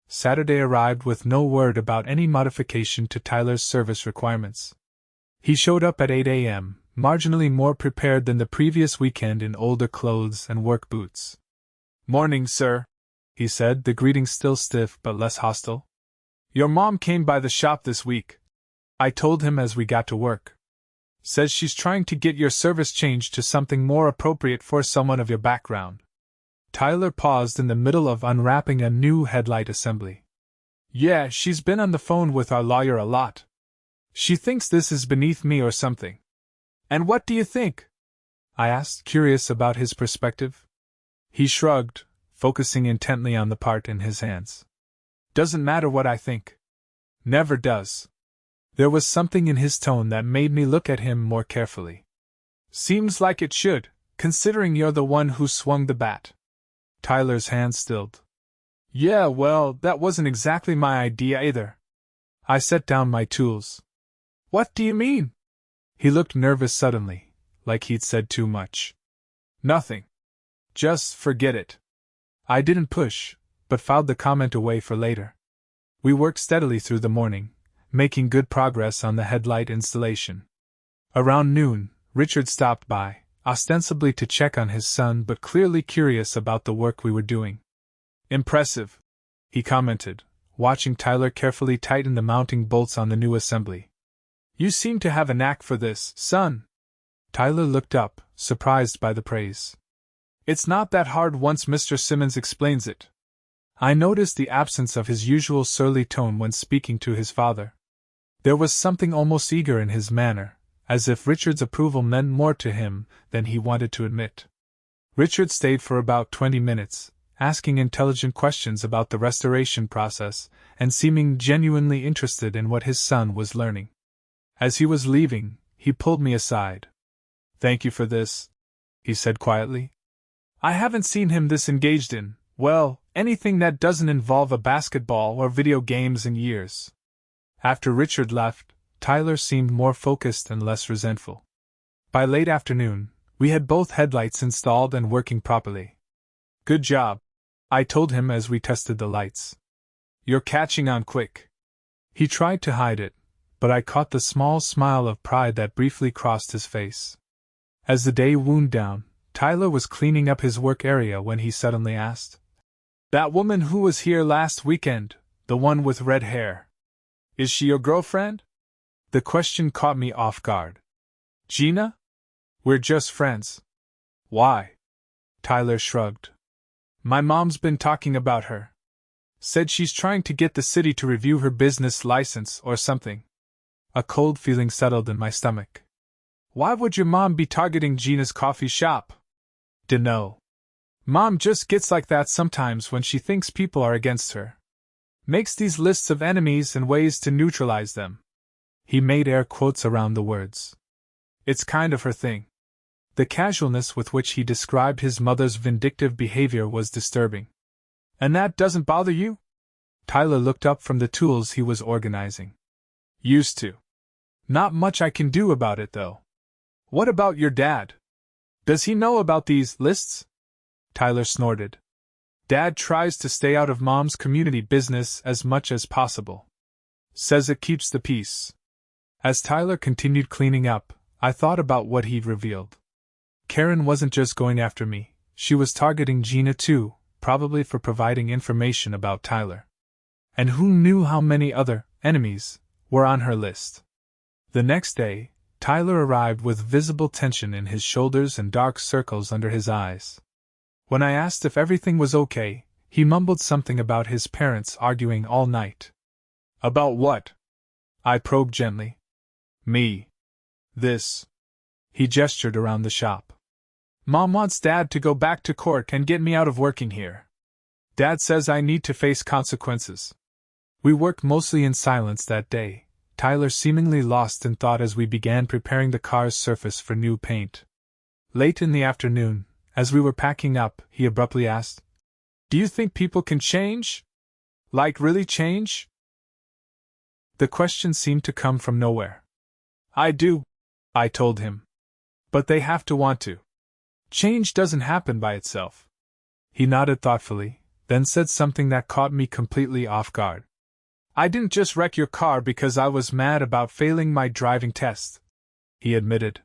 Saturday arrived with no word about any modification to Tyler's service requirements. He showed up at 8 a.m., marginally more prepared than the previous weekend in older clothes and work boots. Morning, sir, he said, the greeting still stiff but less hostile. Your mom came by the shop this week, I told him as we got to work. Says she's trying to get your service changed to something more appropriate for someone of your background. Tyler paused in the middle of unwrapping a new headlight assembly. Yeah, she's been on the phone with our lawyer a lot. She thinks this is beneath me or something. And what do you think? I asked, curious about his perspective. He shrugged, focusing intently on the part in his hands. Doesn't matter what I think. Never does. There was something in his tone that made me look at him more carefully. Seems like it should, considering you're the one who swung the bat. Tyler's hand stilled. Yeah, well, that wasn't exactly my idea either. I set down my tools. What do you mean? He looked nervous suddenly, like he'd said too much. Nothing. Just forget it. I didn't push, but filed the comment away for later. We worked steadily through the morning, making good progress on the headlight installation. Around noon, Richard stopped by, ostensibly to check on his son but clearly curious about the work we were doing. Impressive, he commented, watching Tyler carefully tighten the mounting bolts on the new assembly. You seem to have a knack for this, son. Tyler looked up, surprised by the praise. It's not that hard once Mr. Simmons explains it. I noticed the absence of his usual surly tone when speaking to his father. There was something almost eager in his manner, as if Richard's approval meant more to him than he wanted to admit. Richard stayed for about 20 minutes, asking intelligent questions about the restoration process, and seeming genuinely interested in what his son was learning. As he was leaving, he pulled me aside. "Thank you for this," he said quietly. "I haven't seen him this engaged in, well, anything that doesn't involve a basketball or video games in years." After Richard left, Tyler seemed more focused and less resentful. By late afternoon, we had both headlights installed and working properly. "Good job," I told him as we tested the lights. "You're catching on quick." He tried to hide it, but I caught the small smile of pride that briefly crossed his face. As the day wound down, Tyler was cleaning up his work area when he suddenly asked, "That woman who was here last weekend, the one with red hair, is she your girlfriend?" The question caught me off guard. "Gina? We're just friends." "Why?" Tyler shrugged. "My mom's been talking about her. Said she's trying to get the city to review her business license or something." A cold feeling settled in my stomach. "Why would your mom be targeting Gina's coffee shop?" "Dunno. Mom just gets like that sometimes when she thinks people are against her. Makes these lists of enemies and ways to neutralize them." He made air quotes around the words. "It's kind of her thing." The casualness with which he described his mother's vindictive behavior was disturbing. "And that doesn't bother you?" Tyler looked up from the tools he was organizing. "Used to. Not much I can do about it, though." "What about your dad? Does he know about these lists?" Tyler snorted. "Dad tries to stay out of Mom's community business as much as possible. Says it keeps the peace." As Tyler continued cleaning up, I thought about what he'd revealed. Karen wasn't just going after me, she was targeting Gina too, probably for providing information about Tyler. And who knew how many other enemies were on her list? The next day, Tyler arrived with visible tension in his shoulders and dark circles under his eyes. When I asked if everything was okay, he mumbled something about his parents arguing all night. "About what?" I probed gently. "Me. This." He gestured around the shop. "Mom wants Dad to go back to court and get me out of working here. Dad says I need to face consequences." We worked mostly in silence that day, Tyler seemingly lost in thought as we began preparing the car's surface for new paint. Late in the afternoon, as we were packing up, he abruptly asked, "Do you think people can change? Like really change?" The question seemed to come from nowhere. "I do," I told him. "But they have to want to. Change doesn't happen by itself." He nodded thoughtfully, then said something that caught me completely off guard. "I didn't just wreck your car because I was mad about failing my driving test," he admitted.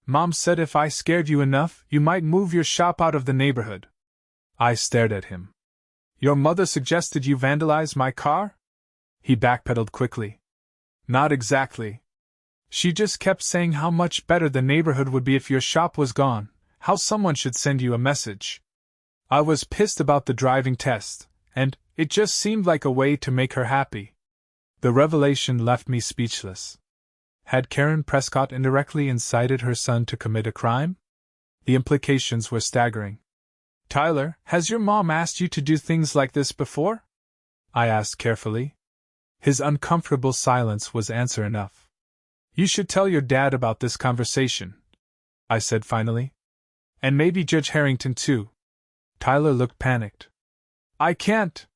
"Mom said if I scared you enough, you might move your shop out of the neighborhood." I stared at him. "Your mother suggested you vandalize my car?" He backpedaled quickly. "Not exactly. She just kept saying how much better the neighborhood would be if your shop was gone, how someone should send you a message. I was pissed about the driving test, and it just seemed like a way to make her happy." The revelation left me speechless. Had Karen Prescott indirectly incited her son to commit a crime? The implications were staggering. "Tyler, has your mom asked you to do things like this before?" I asked carefully. His uncomfortable silence was answer enough. "You should tell your dad about this conversation," I said finally. "And maybe Judge Harrington too." Tyler looked panicked. "I can't.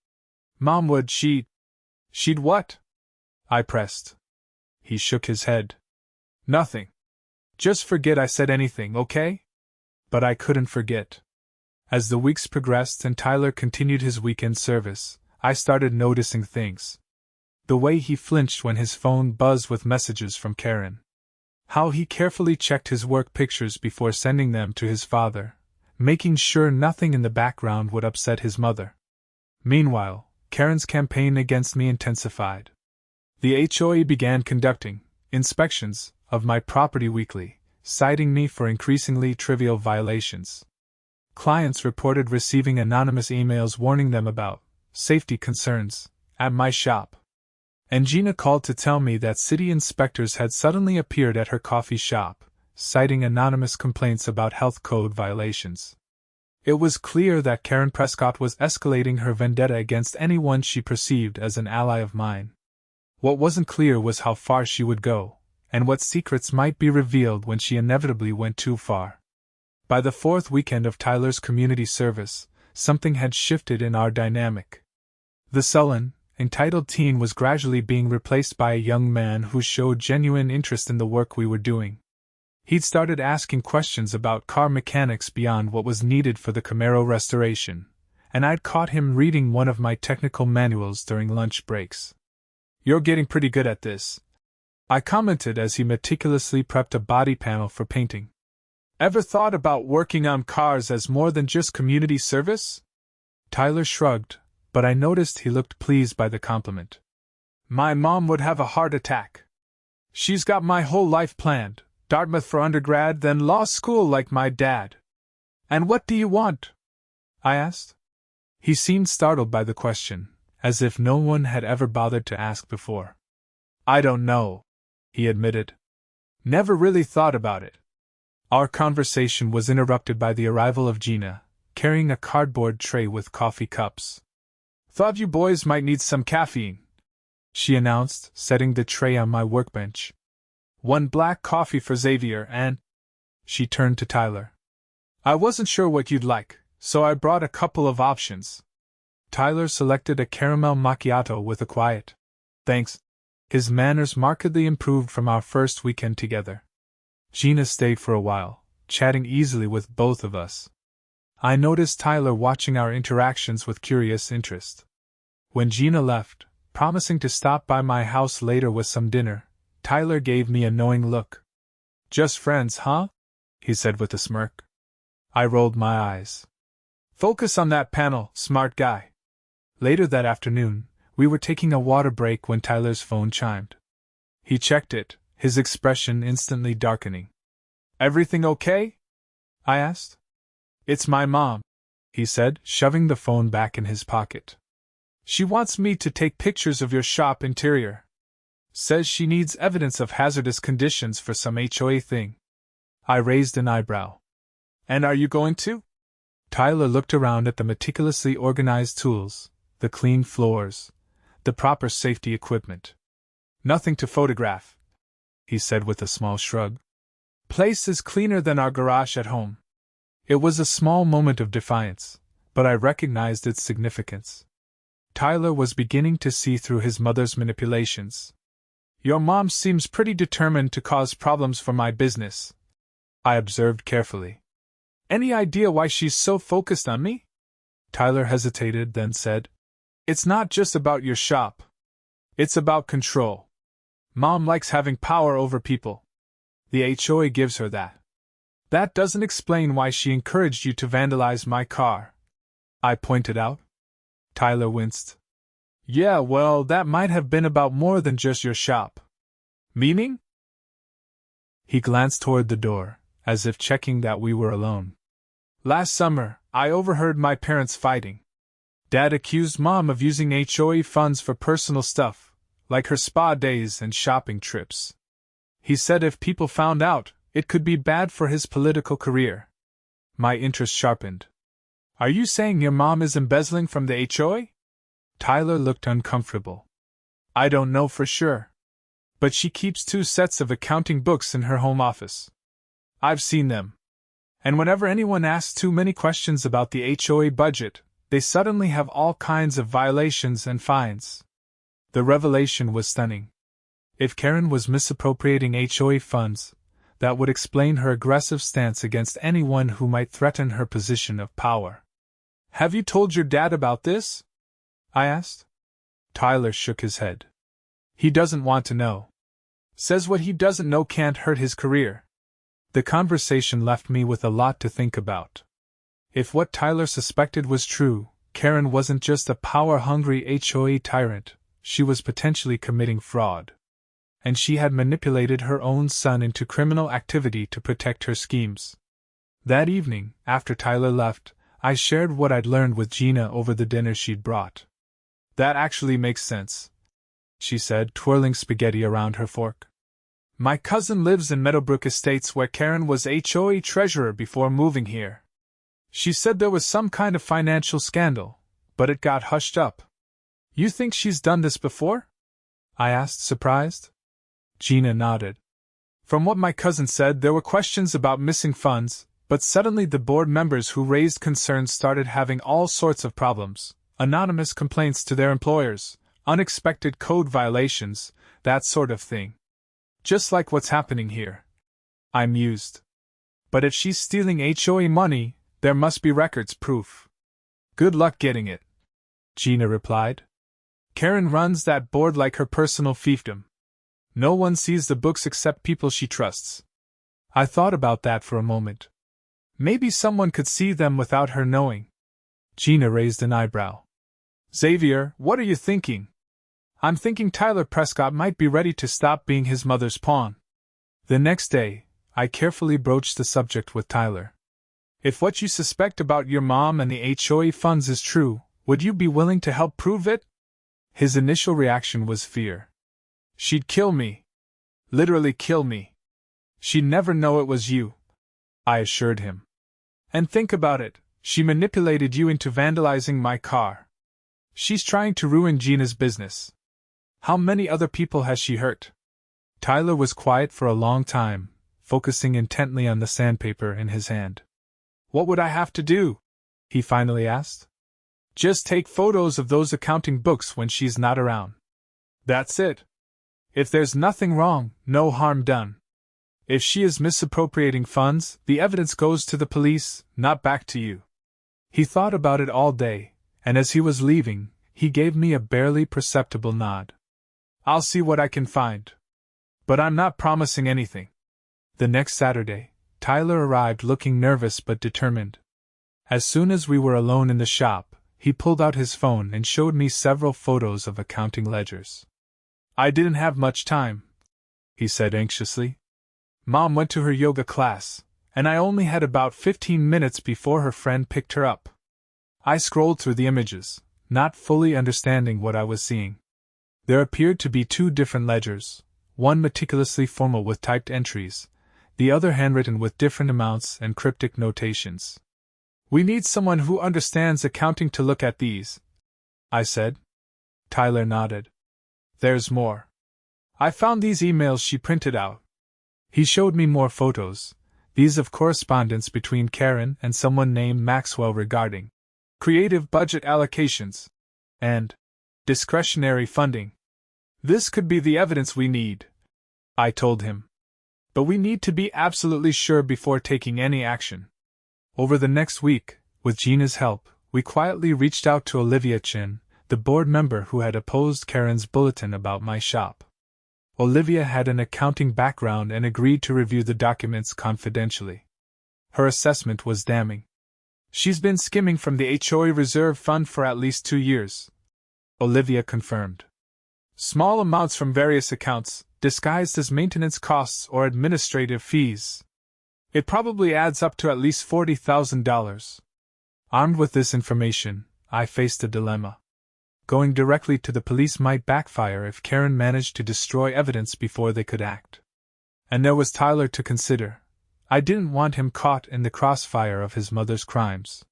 Mom would, she'd what?" I pressed. He shook his head. "Nothing. Just forget I said anything, okay?" But I couldn't forget. As the weeks progressed and Tyler continued his weekend service, I started noticing things. The way he flinched when his phone buzzed with messages from Karen. How he carefully checked his work pictures before sending them to his father, making sure nothing in the background would upset his mother. Meanwhile, Karen's campaign against me intensified. The HOA began conducting inspections of my property weekly, citing me for increasingly trivial violations. Clients reported receiving anonymous emails warning them about safety concerns at my shop. And Gina called to tell me that city inspectors had suddenly appeared at her coffee shop, citing anonymous complaints about health code violations. It was clear that Karen Prescott was escalating her vendetta against anyone she perceived as an ally of mine. What wasn't clear was how far she would go, and what secrets might be revealed when she inevitably went too far. By the fourth weekend of Tyler's community service, something had shifted in our dynamic. The sullen, entitled teen was gradually being replaced by a young man who showed genuine interest in the work we were doing. He'd started asking questions about car mechanics beyond what was needed for the Camaro restoration, and I'd caught him reading one of my technical manuals during lunch breaks. "You're getting pretty good at this," I commented as he meticulously prepped a body panel for painting. "Ever thought about working on cars as more than just community service?" Tyler shrugged, but I noticed he looked pleased by the compliment. "My mom would have a heart attack. She's got my whole life planned. Dartmouth for undergrad, then law school like my dad." "And what do you want?" I asked. He seemed startled by the question, as if no one had ever bothered to ask before. "I don't know," he admitted. "Never really thought about it." Our conversation was interrupted by the arrival of Gina, carrying a cardboard tray with coffee cups. "Thought you boys might need some caffeine," she announced, setting the tray on my workbench. "One black coffee for Xavier and—" She turned to Tyler. "I wasn't sure what you'd like, so I brought a couple of options." Tyler selected a caramel macchiato with a quiet "thanks." His manners markedly improved from our first weekend together. Gina stayed for a while, chatting easily with both of us. I noticed Tyler watching our interactions with curious interest. When Gina left, promising to stop by my house later with some dinner, Tyler gave me a knowing look. "Just friends, huh?" he said with a smirk. I rolled my eyes. "Focus on that panel, smart guy." Later that afternoon, we were taking a water break when Tyler's phone chimed. He checked it, his expression instantly darkening. "Everything okay?" I asked. "It's my mom," he said, shoving the phone back in his pocket. "She wants me to take pictures of your shop interior. Says she needs evidence of hazardous conditions for some HOA thing." I raised an eyebrow. "And are you going to?" Tyler looked around at the meticulously organized tools, the clean floors, the proper safety equipment. "Nothing to photograph," he said with a small shrug. "Place is cleaner than our garage at home." It was a small moment of defiance, but I recognized its significance. Tyler was beginning to see through his mother's manipulations. "Your mom seems pretty determined to cause problems for my business," I observed carefully. "Any idea why she's so focused on me?" Tyler hesitated, then said, "It's not just about your shop. It's about control. Mom likes having power over people. The HOA gives her that. That doesn't explain why she encouraged you to vandalize my car," I pointed out. Tyler winced. "Yeah, well, that might have been about more than just your shop." "Meaning?" He glanced toward the door, as if checking that we were alone. "Last summer, I overheard my parents fighting. Dad accused Mom of using HOA funds for personal stuff, like her spa days and shopping trips. He said if people found out, it could be bad for his political career." My interest sharpened. "Are you saying your mom is embezzling from the HOA?" Tyler looked uncomfortable. "I don't know for sure. But she keeps 2 sets of accounting books in her home office. I've seen them. And whenever anyone asks too many questions about the HOA budget, they suddenly have all kinds of violations and fines." The revelation was stunning. If Karen was misappropriating HOA funds, that would explain her aggressive stance against anyone who might threaten her position of power. "Have you told your dad about this?" I asked. Tyler shook his head. "He doesn't want to know. Says what he doesn't know can't hurt his career." The conversation left me with a lot to think about. If what Tyler suspected was true, Karen wasn't just a power-hungry HOA tyrant, she was potentially committing fraud. and she had manipulated her own son into criminal activity to protect her schemes. That evening, after Tyler left, I shared what I'd learned with Gina over the dinner she'd brought. "That actually makes sense," she said, twirling spaghetti around her fork. "My cousin lives in Meadowbrook Estates, where Karen was HOA treasurer before moving here. She said there was some kind of financial scandal, but it got hushed up." "You think she's done this before?" I asked, surprised. Gina nodded. "From what my cousin said, there were questions about missing funds, but suddenly the board members who raised concerns started having all sorts of problems, anonymous complaints to their employers, unexpected code violations, that sort of thing. Just like what's happening here." I mused. "But if she's stealing HOA money, there must be records proof." "Good luck getting it," Gina replied. "Karen runs that board like her personal fiefdom. No one sees the books except people she trusts." I thought about that for a moment. Maybe someone could see them without her knowing. Gina raised an eyebrow. "Xavier, what are you thinking?" "I'm thinking Tyler Prescott might be ready to stop being his mother's pawn." The next day, I carefully broached the subject with Tyler. "If what you suspect about your mom and the HOA funds is true, would you be willing to help prove it?" His initial reaction was fear. "She'd kill me. Literally kill me. She'd never know it was you," I assured him. "And think about it, she manipulated you into vandalizing my car. She's trying to ruin Gina's business. How many other people has she hurt?" Tyler was quiet for a long time, focusing intently on the sandpaper in his hand. "What would I have to do?" he finally asked. "Just take photos of those accounting books when she's not around. That's it. If there's nothing wrong, no harm done. If she is misappropriating funds, the evidence goes to the police, not back to you." He thought about it all day, and as he was leaving, he gave me a barely perceptible nod. "I'll see what I can find. But I'm not promising anything." The next Saturday, Tyler arrived looking nervous but determined. As soon as we were alone in the shop, he pulled out his phone and showed me several photos of accounting ledgers. "I didn't have much time," he said anxiously. "Mom went to her yoga class, and I only had about 15 minutes before her friend picked her up." I scrolled through the images, not fully understanding what I was seeing. There appeared to be two different ledgers, one meticulously formal with typed entries, the other handwritten with different amounts and cryptic notations. "We need someone who understands accounting to look at these," I said. Tyler nodded. "There's more. I found these emails she printed out." He showed me more photos, these of correspondence between Karen and someone named Maxwell regarding creative budget allocations and discretionary funding. "This could be the evidence we need," I told him. "But we need to be absolutely sure before taking any action." Over the next week, with Gina's help, we quietly reached out to Olivia Chin, the board member who had opposed Karen's bulletin about my shop. Olivia had an accounting background and agreed to review the documents confidentially. Her assessment was damning. "She's been skimming from the HOA reserve fund for at least 2 years," Olivia confirmed. "Small amounts from various accounts, disguised as maintenance costs or administrative fees. It probably adds up to at least $40,000. Armed with this information, I faced a dilemma. Going directly to the police might backfire if Karen managed to destroy evidence before they could act. And there was Tyler to consider. I didn't want him caught in the crossfire of his mother's crimes.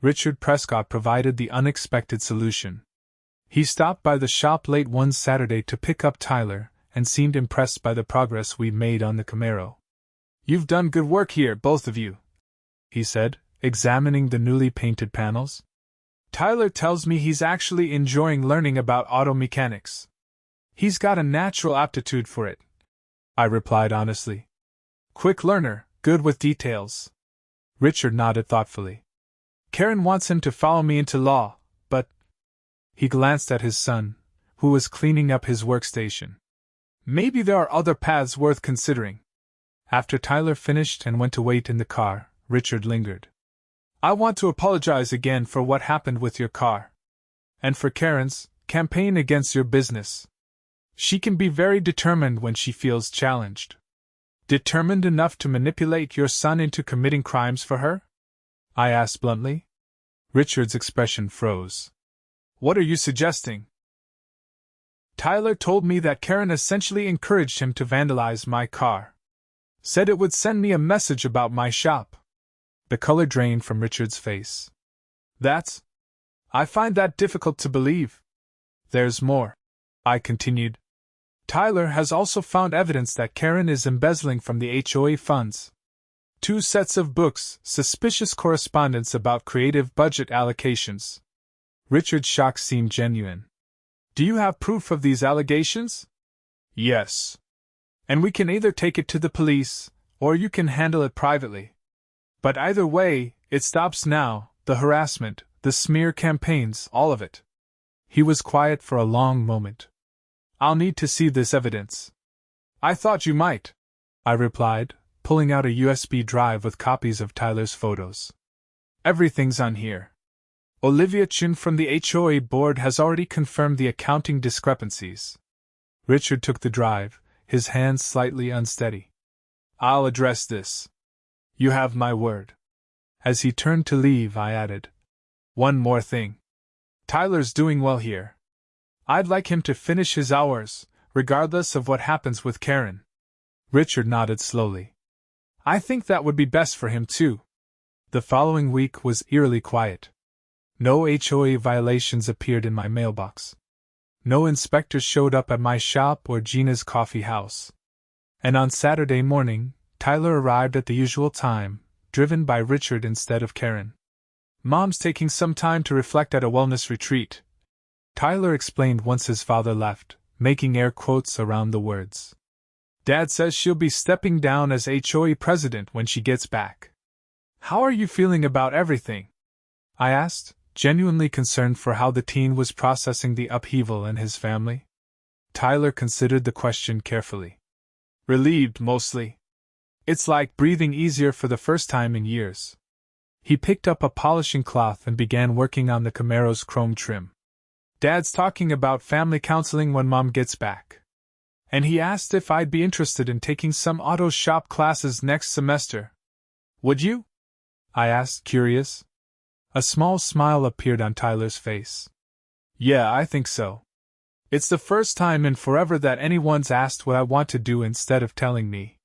Richard Prescott provided the unexpected solution. He stopped by the shop late one Saturday to pick up Tyler, and seemed impressed by the progress we'd made on the Camaro. "You've done good work here, both of you," he said, examining the newly painted panels. "Tyler tells me he's actually enjoying learning about auto mechanics. He's got a natural aptitude for it," I replied honestly. "Quick learner, good with details." Richard nodded thoughtfully. "Karen wants him to follow me into law, but—" He glanced at his son, who was cleaning up his workstation. "Maybe there are other paths worth considering." After Tyler finished and went to wait in the car, Richard lingered. "I want to apologize again for what happened with your car. And for Karen's campaign against your business." She can be very determined when she feels challenged. Determined enough to manipulate your son into committing crimes for her? I asked bluntly. Richard's expression froze. What are you suggesting? Tyler told me that Karen essentially encouraged him to vandalize my car. Said it would send me a message about my shop. The color drained from Richard's face. I find that difficult to believe. There's more, I continued. Tyler has also found evidence that Karen is embezzling from the HOA funds. 2 sets of books, suspicious correspondence about creative budget allocations. Richard's shock seemed genuine. Do you have proof of these allegations? Yes. And we can either take it to the police, or you can handle it privately. But either way, it stops now, the harassment, the smear campaigns, all of it. He was quiet for a long moment. I'll need to see this evidence. I thought you might, I replied, pulling out a USB drive with copies of Tyler's photos. Everything's on here. Olivia Chun from the HOA board has already confirmed the accounting discrepancies. Richard took the drive, his hands slightly unsteady. I'll address this. You have my word. As he turned to leave, I added, one more thing. Tyler's doing well here. I'd like him to finish his hours, regardless of what happens with Karen. Richard nodded slowly. I think that would be best for him too. The following week was eerily quiet. No HOA violations appeared in my mailbox. No inspectors showed up at my shop or Gina's coffee house. And on Saturday morning, Tyler arrived at the usual time, driven by Richard instead of Karen. Mom's taking some time to reflect at a wellness retreat, Tyler explained once his father left, making air quotes around the words. Dad says she'll be stepping down as HOA president when she gets back. How are you feeling about everything? I asked, genuinely concerned for how the teen was processing the upheaval in his family. Tyler considered the question carefully. Relieved, mostly. It's like breathing easier for the first time in years. He picked up a polishing cloth and began working on the Camaro's chrome trim. Dad's talking about family counseling when Mom gets back. And he asked if I'd be interested in taking some auto shop classes next semester. Would you? I asked, curious. A small smile appeared on Tyler's face. Yeah, I think so. It's the first time in forever that anyone's asked what I want to do instead of telling me.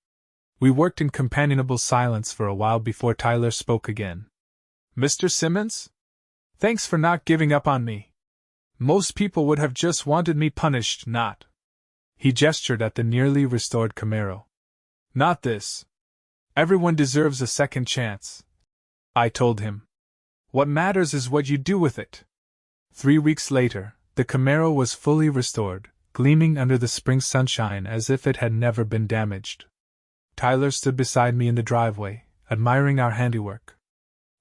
We worked in companionable silence for a while before Tyler spoke again. Mr. Simmons? Thanks for not giving up on me. Most people would have just wanted me punished, not. He gestured at the nearly restored Camaro. Not this. Everyone deserves a second chance. I told him. What matters is what you do with it. 3 weeks later, the Camaro was fully restored, gleaming under the spring sunshine as if it had never been damaged. Tyler stood beside me in the driveway, admiring our handiwork.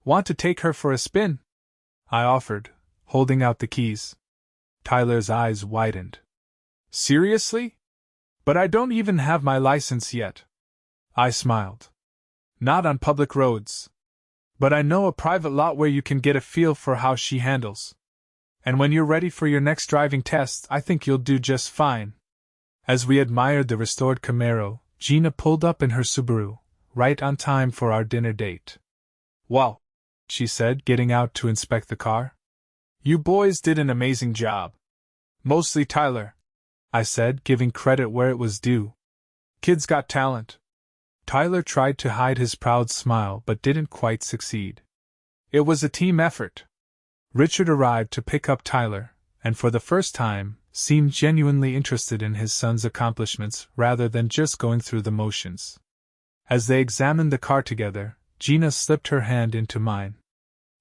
Want to take her for a spin? I offered, holding out the keys. Tyler's eyes widened. Seriously? But I don't even have my license yet. I smiled. Not on public roads. But I know a private lot where you can get a feel for how she handles. And when you're ready for your next driving test, I think you'll do just fine. As we admired the restored Camaro, Gina pulled up in her Subaru, right on time for our dinner date. Wow, she said, getting out to inspect the car. You boys did an amazing job. Mostly Tyler, I said, giving credit where it was due. Kid's got talent. Tyler tried to hide his proud smile but didn't quite succeed. It was a team effort. Richard arrived to pick up Tyler, and for the first time, seemed genuinely interested in his son's accomplishments rather than just going through the motions. As they examined the car together, Gina slipped her hand into mine.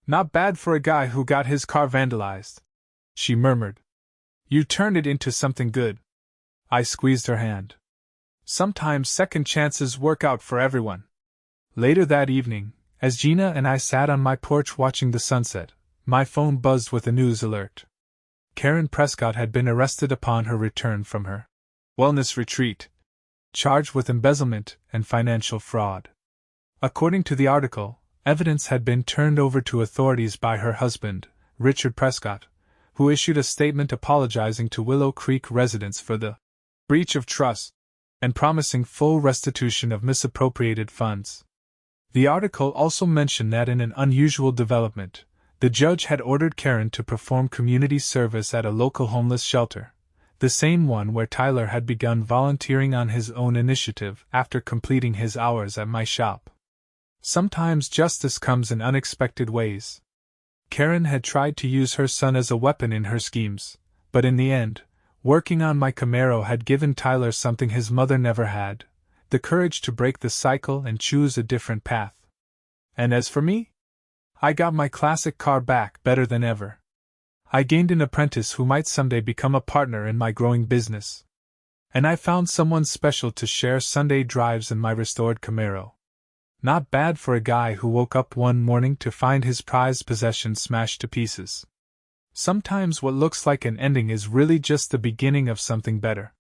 Not bad for a guy who got his car vandalized, she murmured. You turned it into something good. I squeezed her hand. Sometimes second chances work out for everyone. Later that evening, as Gina and I sat on my porch watching the sunset, my phone buzzed with a news alert. Karen Prescott had been arrested upon her return from her wellness retreat, charged with embezzlement and financial fraud. According to the article, evidence had been turned over to authorities by her husband, Richard Prescott, who issued a statement apologizing to Willow Creek residents for the breach of trust, and promising full restitution of misappropriated funds. The article also mentioned that in an unusual development, the judge had ordered Karen to perform community service at a local homeless shelter, the same one where Tyler had begun volunteering on his own initiative after completing his hours at my shop. Sometimes justice comes in unexpected ways. Karen had tried to use her son as a weapon in her schemes, but in the end, working on my Camaro had given Tyler something his mother never had: the courage to break the cycle and choose a different path. And as for me, I got my classic car back better than ever. I gained an apprentice who might someday become a partner in my growing business. And I found someone special to share Sunday drives in my restored Camaro. Not bad for a guy who woke up one morning to find his prized possession smashed to pieces. Sometimes what looks like an ending is really just the beginning of something better.